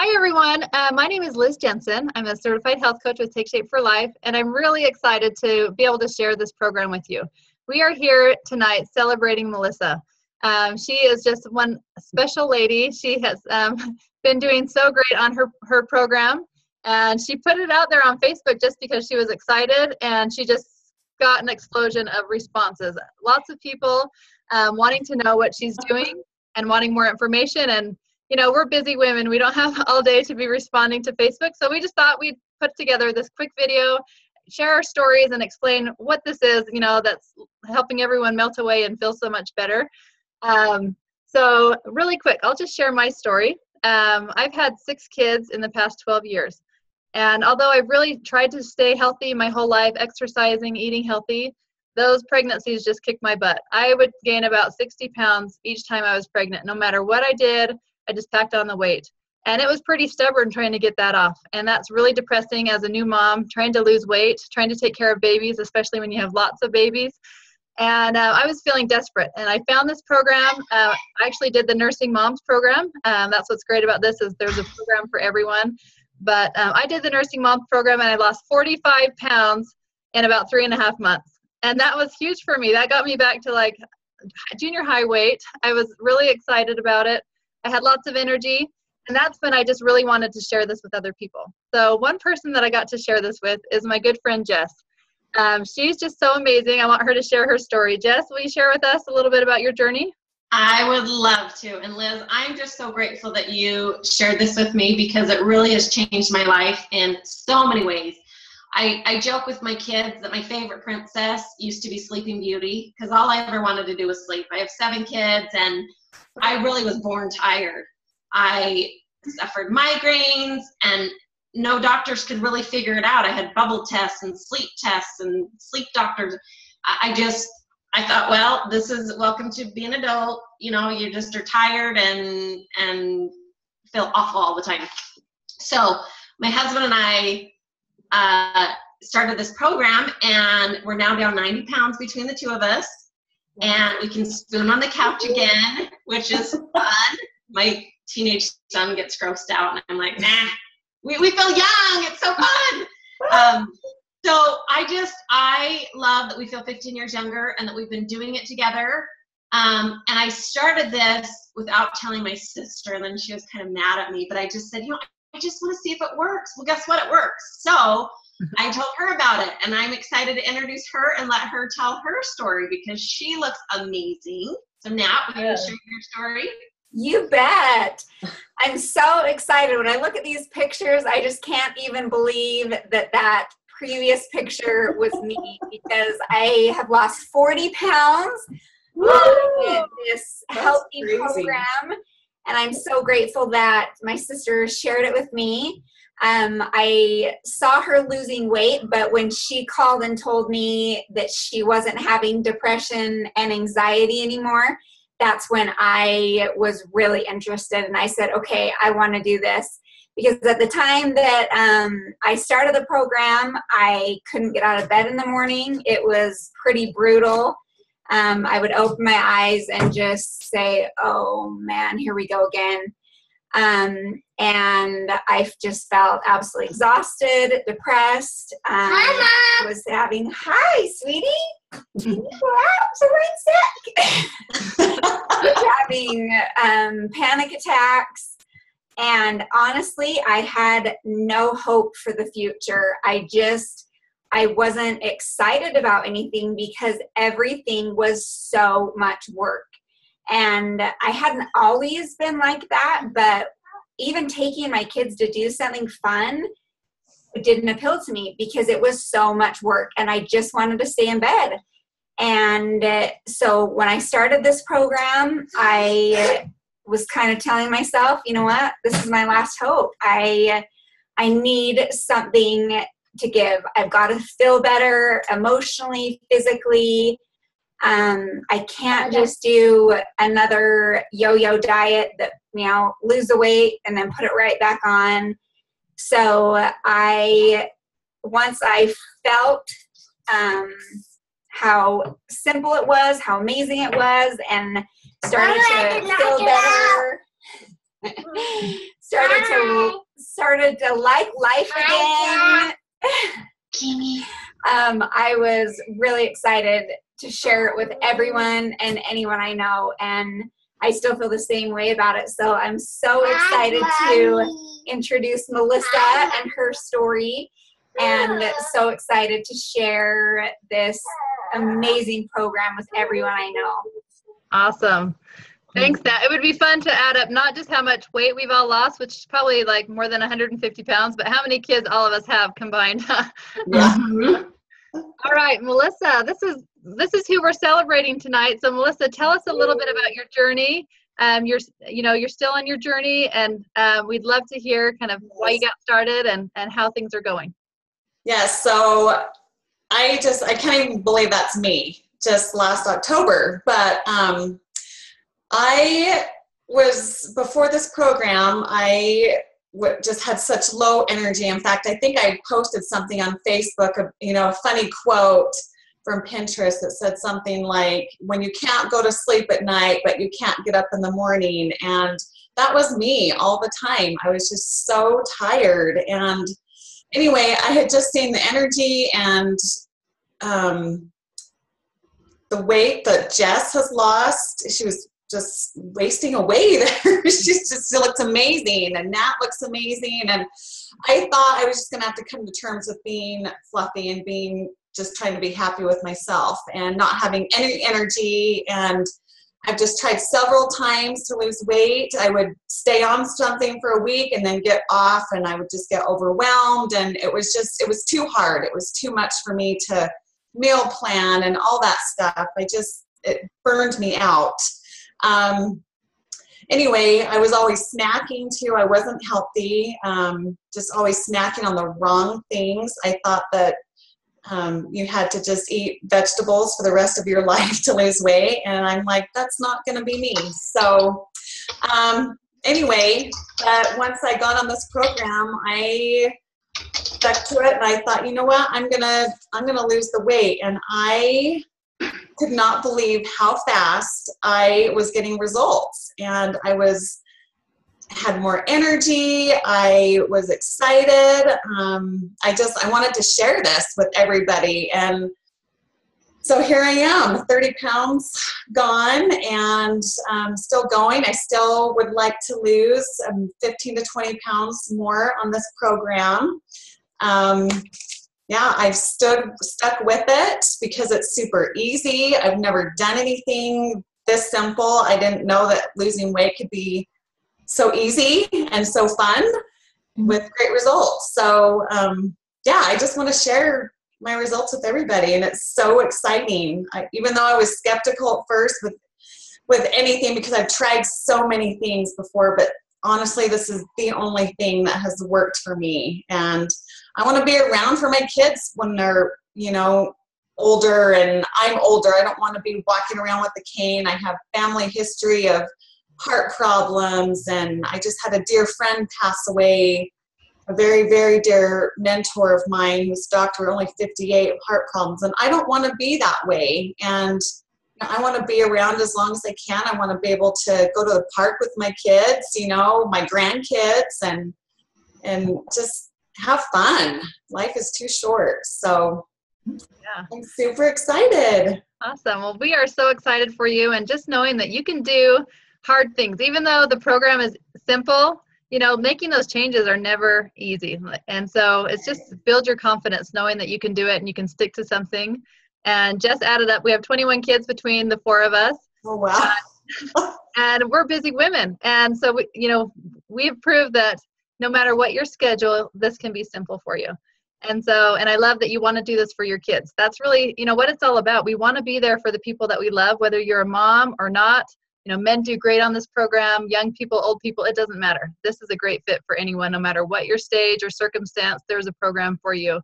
Hi, everyone. My name is Liz Jensen. I'm a certified health coach with Take Shape for Life, and I'm really excited to be able to share this program with you. We are here tonight celebrating Melissa. She is just one special lady. She has been doing so great on her program, and she put it out there on Facebook just because she was excited, and she just got an explosion of responses. Lots of people wanting to know what she's doing and wanting more information. And you know, we're busy women. We don't have all day to be responding to Facebook. So we just thought we'd put together this quick video, share our stories, and explain what this is, you know, that's helping everyone melt away and feel so much better. So really quick, I'll just share my story. I've had 6 kids in the past 12 years. And although I've really tried to stay healthy my whole life, exercising, eating healthy, those pregnancies just kicked my butt. I would gain about 60 pounds each time I was pregnant. No matter what I did, I just packed on the weight. And it was pretty stubborn trying to get that off. And that's really depressing as a new mom, trying to lose weight, trying to take care of babies, especially when you have lots of babies. And I was feeling desperate. And I found this program. I actually did the Nursing Moms program. That's what's great about this is there's a program for everyone. But I did the Nursing Moms program, and I lost 45 pounds in about 3.5 months. And that was huge for me. That got me back to like junior high weight. I was really excited about it. I had lots of energy, and that's when I just really wanted to share this with other people. So one person that I got to share this with is my good friend, Jess. She's just so amazing. I want her to share her story. Jess, will you share with us a little bit about your journey? I would love to. And Liz, I'm just so grateful that you shared this with me because it really has changed my life in so many ways. I joke with my kids that my favorite princess used to be Sleeping Beauty because all I ever wanted to do was sleep. I have 7 kids, and I really was born tired. I suffered migraines, and no doctors could really figure it out. I had bubble tests and sleep doctors. I thought, well, this is welcome to being an adult. You know, you just are tired and feel awful all the time. So my husband and I started this program, and we're now down 90 pounds between the two of us. And we can spoon on the couch again, which is fun. My teenage son gets grossed out, and I'm like, nah, we feel young. It's so fun. So I love that we feel 15 years younger and that we've been doing it together. And I started this without telling my sister, and then she was kind of mad at me, but I just said, you know, I just want to see if it works. Well, guess what? It works. So I told her about it, and I'm excited to introduce her and let her tell her story because she looks amazing. So Nat, will you share your story? You bet. I'm so excited. When I look at these pictures, I just can't even believe that previous picture was me because I have lost 40 pounds in this healthy program. And I'm so grateful that my sister shared it with me. I saw her losing weight, but when she called and told me that she wasn't having depression and anxiety anymore, that's when I was really interested. And I said, okay, I want to do this. Because at the time that I started the program, I couldn't get out of bed in the morning. It was pretty brutal. I would open my eyes and just say, oh man, here we go again. And I just felt absolutely exhausted, depressed. Was having, hi, sweetie. Can you go out? Someone's sick. Having panic attacks. And honestly, I had no hope for the future. I wasn't excited about anything because everything was so much work. And I hadn't always been like that, but even taking my kids to do something fun didn't appeal to me because it was so much work and I just wanted to stay in bed. And so when I started this program, I was kind of telling myself, you know what, this is my last hope. I need something to give. I've got to feel better emotionally, physically. I can't just do another yo-yo diet that, you know, lose the weight and then put it right back on. So once I felt how simple it was, how amazing it was, and started to feel better. started to like life again. I was really excited to share it with everyone and anyone I know, and I still feel the same way about it. So I'm so excited to introduce Melissa and her story, and so excited to share this amazing program with everyone I know. Awesome. Thanks, Nat. It would be fun to add up not just how much weight we've all lost, which is probably like more than 150 pounds, but how many kids all of us have combined. Yeah. All right, Melissa, this is who we're celebrating tonight. So Melissa, tell us a little bit about your journey. You're still on your journey, and we'd love to hear kind of why you got started and how things are going. Yes. So I can't even believe that's me, just last October. But I was, before this program, I just had such low energy. In fact, I think I posted something on Facebook, a funny quote from Pinterest that said something like, when you can't go to sleep at night, but you can't get up in the morning. And that was me all the time. I was just so tired. And anyway, I had just seen the energy and the weight that Jess has lost. She was just wasting away there. She looks amazing, and Nat looks amazing. And I thought I was just going to have to come to terms with being fluffy and being just trying to be happy with myself and not having any energy. And I've just tried several times to lose weight. I would stay on something for a week and then get off, and I would just get overwhelmed. And it was too hard. It was too much for me to meal plan and all that stuff. It burned me out. Anyway, I was always snacking too. I wasn't healthy, just always snacking on the wrong things. I thought that you had to just eat vegetables for the rest of your life to lose weight. And I'm like, that's not going to be me. So anyway, once I got on this program, I stuck to it, and I thought, you know what, I'm gonna lose the weight. And I could not believe how fast I was getting results, and I had more energy. I was excited. I wanted to share this with everybody. And so here I am, 30 pounds gone, and still going. I still would like to lose 15 to 20 pounds more on this program. I've stuck with it because it's super easy. I've never done anything this simple. I didn't know that losing weight could be so easy and so fun with great results. So I just want to share my results with everybody, and it's so exciting. Even though I was skeptical at first with anything, because I've tried so many things before, but honestly, this is the only thing that has worked for me. And I want to be around for my kids when they're, older, and I'm older. I don't want to be walking around with a cane. I have family history of heart problems, and I just had a dear friend pass away, a very, very dear mentor of mine who's a doctor, only 58, with heart problems. And I don't want to be that way. And I want to be around as long as I can. I want to be able to go to the park with my kids, my grandkids, and just have fun. Life is too short. So yeah, I'm super excited. Awesome. Well, we are so excited for you, and just knowing that you can do hard things, even though the program is simple, making those changes are never easy. And so it's just build your confidence knowing that you can do it and you can stick to something. And Jess added up, we have 21 kids between the four of us. Oh, wow. And we're busy women. And so, we've proved that no matter what your schedule, this can be simple for you. And I love that you want to do this for your kids. That's really, what it's all about. We want to be there for the people that we love, whether you're a mom or not. Men do great on this program, young people, old people, it doesn't matter. This is a great fit for anyone, no matter what your stage or circumstance, there's a program for you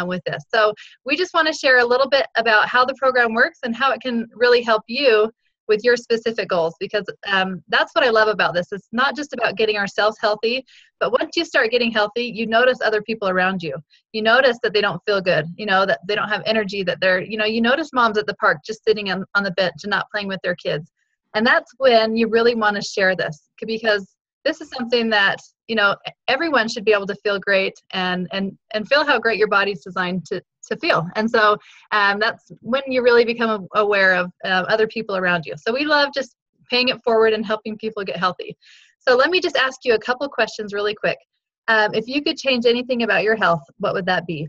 with this. So we just want to share a little bit about how the program works and how it can really help you with your specific goals, because that's what I love about this. It's not just about getting ourselves healthy, but once you start getting healthy, you notice other people around you. You notice that they don't feel good, that they don't have energy, that they're, you notice moms at the park just sitting on the bench and not playing with their kids. And that's when you really want to share this, because this is something that, everyone should be able to feel great and feel how great your body's designed to feel. And so that's when you really become aware of other people around you. So we love just paying it forward and helping people get healthy. So let me just ask you a couple questions really quick. If you could change anything about your health, what would that be?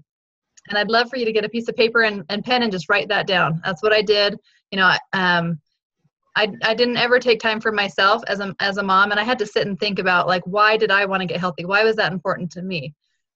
And I'd love for you to get a piece of paper and pen and just write that down. That's what I did. I didn't ever take time for myself as a mom, and I had to sit and think about, like, why did I want to get healthy? Why was that important to me?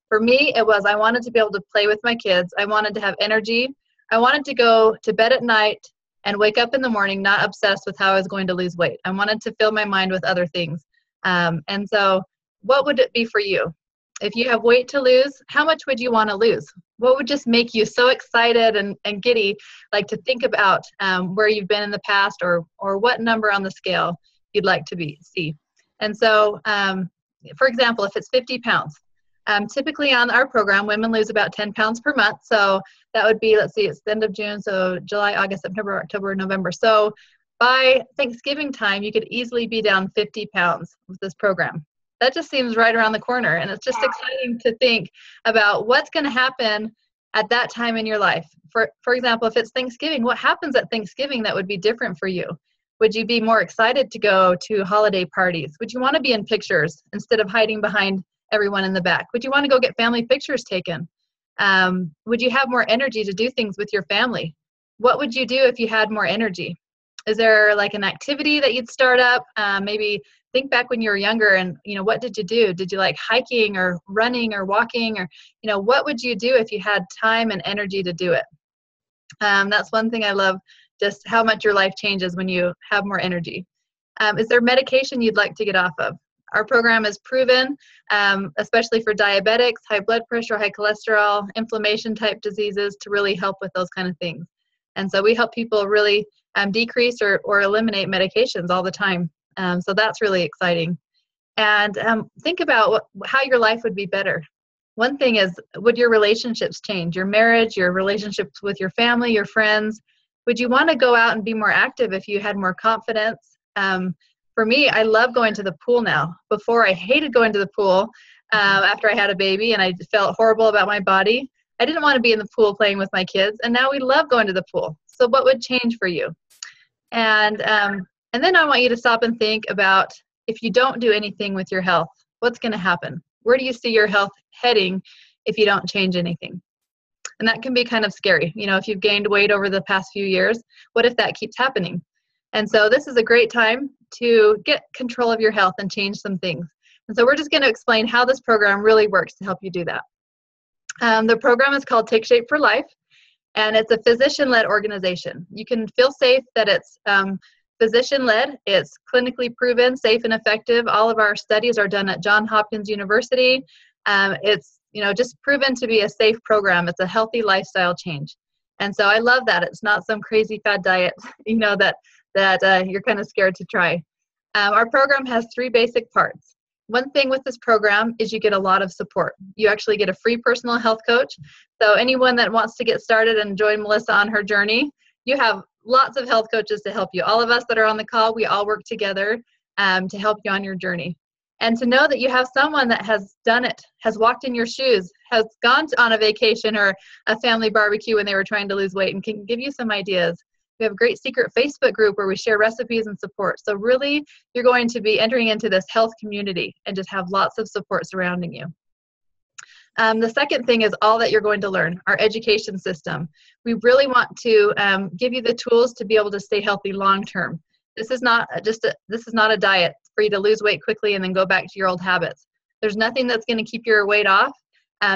For me, it was I wanted to be able to play with my kids. I wanted to have energy. I wanted to go to bed at night and wake up in the morning not obsessed with how I was going to lose weight. I wanted to fill my mind with other things. And so what would it be for you? If you have weight to lose, how much would you want to lose? What would just make you so excited and giddy, like to think about where you've been in the past, or what number on the scale you'd like to see? And so, for example, if it's 50 pounds, typically on our program, women lose about 10 pounds per month. So that would be, let's see, it's the end of June, so July, August, September, October, November. So by Thanksgiving time, you could easily be down 50 pounds with this program. That just seems right around the corner. And it's just exciting to think about what's going to happen at that time in your life. For example, if it's Thanksgiving, what happens at Thanksgiving that would be different for you? Would you be more excited to go to holiday parties? Would you want to be in pictures instead of hiding behind everyone in the back? Would you want to go get family pictures taken? Would you have more energy to do things with your family? What would you do if you had more energy? Is there like an activity that you'd start up? Maybe think back when you were younger and, what did you do? Did you like hiking or running or walking, or, what would you do if you had time and energy to do it? That's one thing I love, just how much your life changes when you have more energy. Is there medication you'd like to get off of? Our program is proven, especially for diabetics, high blood pressure, high cholesterol, inflammation type diseases, to really help with those kind of things. And so we help people really decrease or eliminate medications all the time. So that's really exciting. And think about how your life would be better. One thing is, would your relationships change? Your marriage, your relationships with your family, your friends? Would you want to go out and be more active if you had more confidence? For me, I love going to the pool now. Before, I hated going to the pool after I had a baby, and I felt horrible about my body. I didn't want to be in the pool playing with my kids, and now we love going to the pool. So what would change for you? And then I want you to stop and think about, if you don't do anything with your health, what's going to happen? Where do you see your health heading if you don't change anything? And that can be kind of scary. If you've gained weight over the past few years, what if that keeps happening? And so this is a great time to get control of your health and change some things. And so we're just going to explain how this program really works to help you do that. The program is called Take Shape for Life, and it's a physician-led organization. You can feel safe that it's physician-led. It's clinically proven, safe and effective. All of our studies are done at Johns Hopkins University. It's just proven to be a safe program. It's a healthy lifestyle change. And so I love that. It's not some crazy fad diet, that you're kind of scared to try. Our program has 3 basic parts. One thing with this program is you get a lot of support. You actually get a free personal health coach. So anyone that wants to get started and join Melissa on her journey, you have lots of health coaches to help you. All of us that are on the call, we all work together to help you on your journey. And to know that you have someone that has done it, has walked in your shoes, has gone on a vacation or a family barbecue when they were trying to lose weight, and can give you some ideas. We have a great secret Facebook group where we share recipes and support. So really, you're going to be entering into this health community and just have lots of support surrounding you. The second thing is all that you're going to learn, our education system. We really want to give you the tools to be able to stay healthy long term. This is not a diet for you to lose weight quickly and then go back to your old habits. There's nothing that's going to keep your weight off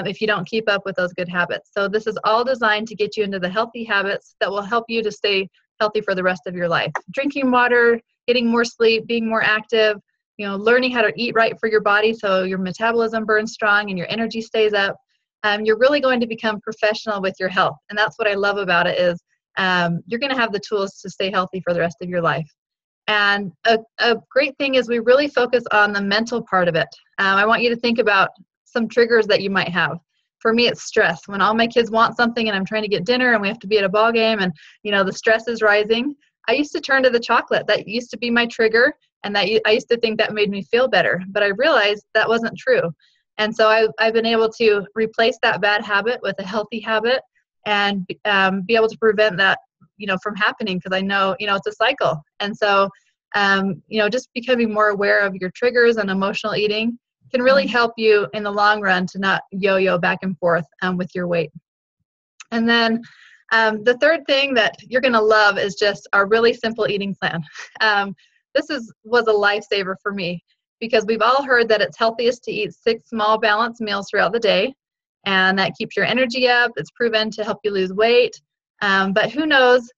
if you don't keep up with those good habits. So this is all designed to get you into the healthy habits that will help you to stay healthy for the rest of your life. Drinking water, getting more sleep, being more active, learning how to eat right for your body so your metabolism burns strong and your energy stays up. You're really going to become professional with your health. And that's what I love about it is you're going to have the tools to stay healthy for the rest of your life. And a great thing is we really focus on the mental part of it. I want you to think about some triggers that you might have. For me, it's stress. When all my kids want something and I'm trying to get dinner and we have to be at a ball game and, the stress is rising, I used to turn to the chocolate. That used to be my trigger. and that I used to think that made me feel better, but I realized that wasn't true. And so I've been able to replace that bad habit with a healthy habit, and be able to prevent that, from happening, because I know, it's a cycle. And so, just becoming more aware of your triggers and emotional eating can really help you in the long run to not yo-yo back and forth with your weight. And then the third thing that you're going to love is just our really simple eating plan. This was a lifesaver for me, because we've all heard that it's healthiest to eat 6 small balanced meals throughout the day, and that keeps your energy up. It's proven to help you lose weight. But who knows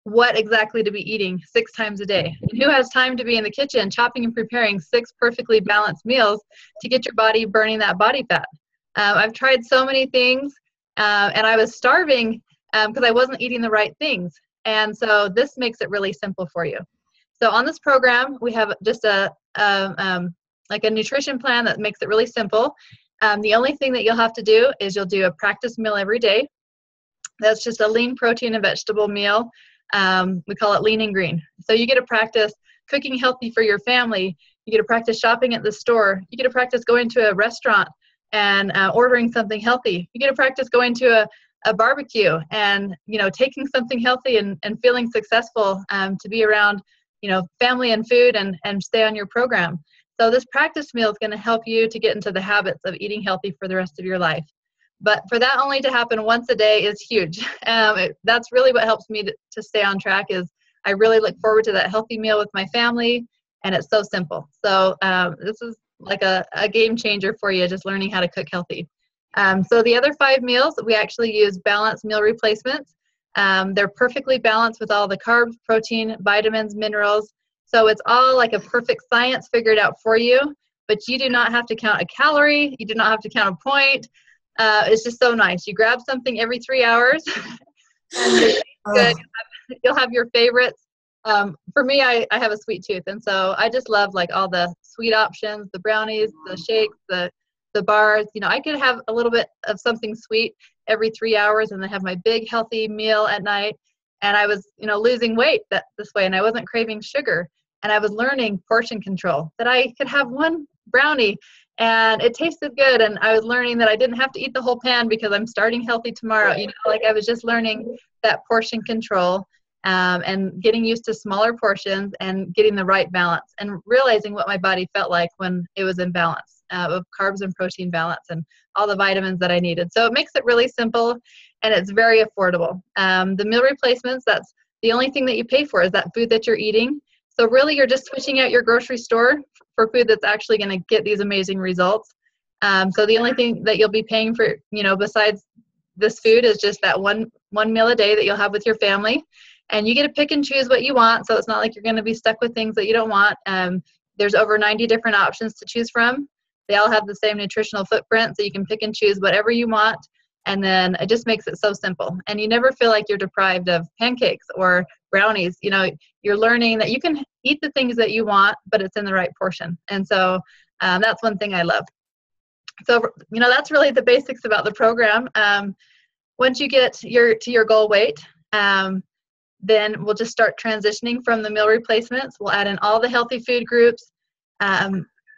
what exactly to be eating 6 times a day? And who has time to be in the kitchen chopping and preparing 6 perfectly balanced meals to get your body burning that body fat? I've tried so many things, and I was starving because I wasn't eating the right things. And so this makes it really simple for you. So on this program, we have just like a nutrition plan that makes it really simple. The only thing that you'll have to do is you'll do a practice meal every day. That's just a lean protein and vegetable meal. We call it lean and green. So you get to practice cooking healthy for your family. You get to practice shopping at the store. You get to practice going to a restaurant and ordering something healthy. You get to practice going to a barbecue and, taking something healthy and feeling successful to be around, family and food and stay on your program. So this practice meal is going to help you to get into the habits of eating healthy for the rest of your life. But for that only to happen once a day is huge. That's really what helps me to stay on track. Is I really look forward to that healthy meal with my family, and it's so simple. So this is like a game changer for you, just learning how to cook healthy. So the other 5 meals, we actually use balanced meal replacements. They're perfectly balanced with all the carbs, protein, vitamins, minerals. So it's all like a perfect science figured out for you, but you do not have to count a calorie. You do not have to count a point. It's just so nice. You grab something every 3 hours and it's good. You'll have your favorites. For me, I have a sweet tooth, and so I just love like all the sweet options, the brownies, the shakes, the bars. I could have a little bit of something sweet every 3 hours and then have my big healthy meal at night. And I was, losing weight this way, and I wasn't craving sugar. And I was learning portion control, that I could have one brownie and it tasted good. And I was learning that I didn't have to eat the whole pan because I'm starting healthy tomorrow. Like I was just learning that portion control and getting used to smaller portions and getting the right balance and realizing what my body felt like when it was in balance of carbs and protein balance and all the vitamins that I needed. So it makes it really simple, and it's very affordable. The meal replacements, that's the only thing that you pay for is that food that you're eating. So really you're just switching out your grocery store for food that's actually going to get these amazing results. So the only thing that you'll be paying for, besides this food is just that one meal a day that you'll have with your family. And you get to pick and choose what you want. So it's not like you're going to be stuck with things that you don't want. There's over 90 different options to choose from. They all have the same nutritional footprint, so you can pick and choose whatever you want. And then it just makes it so simple. And you never feel like you're deprived of pancakes or brownies. You're learning that you can eat the things that you want, but it's in the right portion. And so that's one thing I love. So, that's really the basics about the program. Once you get to your goal weight, then we'll just start transitioning from the meal replacements. We'll add in all the healthy food groups.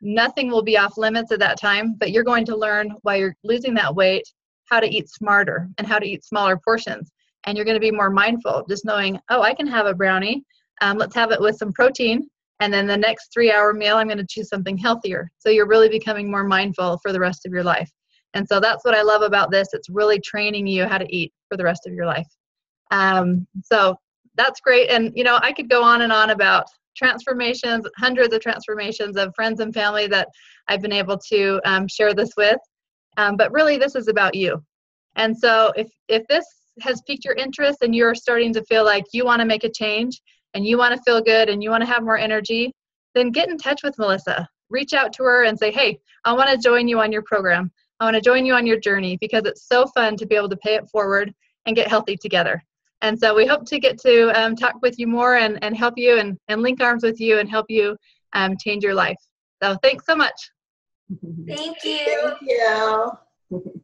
Nothing will be off limits at that time, but you're going to learn while you're losing that weight how to eat smarter and how to eat smaller portions. And you're going to be more mindful, just knowing, oh, I can have a brownie. Let's have it with some protein. And then the next 3-hour meal, I'm going to choose something healthier. So you're really becoming more mindful for the rest of your life. And so that's what I love about this. It's really training you how to eat for the rest of your life. So that's great. And, I could go on and on about transformations, hundreds of transformations of friends and family that I've been able to share this with. But really, this is about you. And so if this has piqued your interest and you're starting to feel like you want to make a change and you want to feel good and you want to have more energy, then get in touch with Melissa. Reach out to her and say, hey, I want to join you on your program. I want to join you on your journey, because it's so fun to be able to pay it forward and get healthy together. And so we hope to get to talk with you more and help you and link arms with you and help you change your life. So thanks so much. Thank you. Thank you.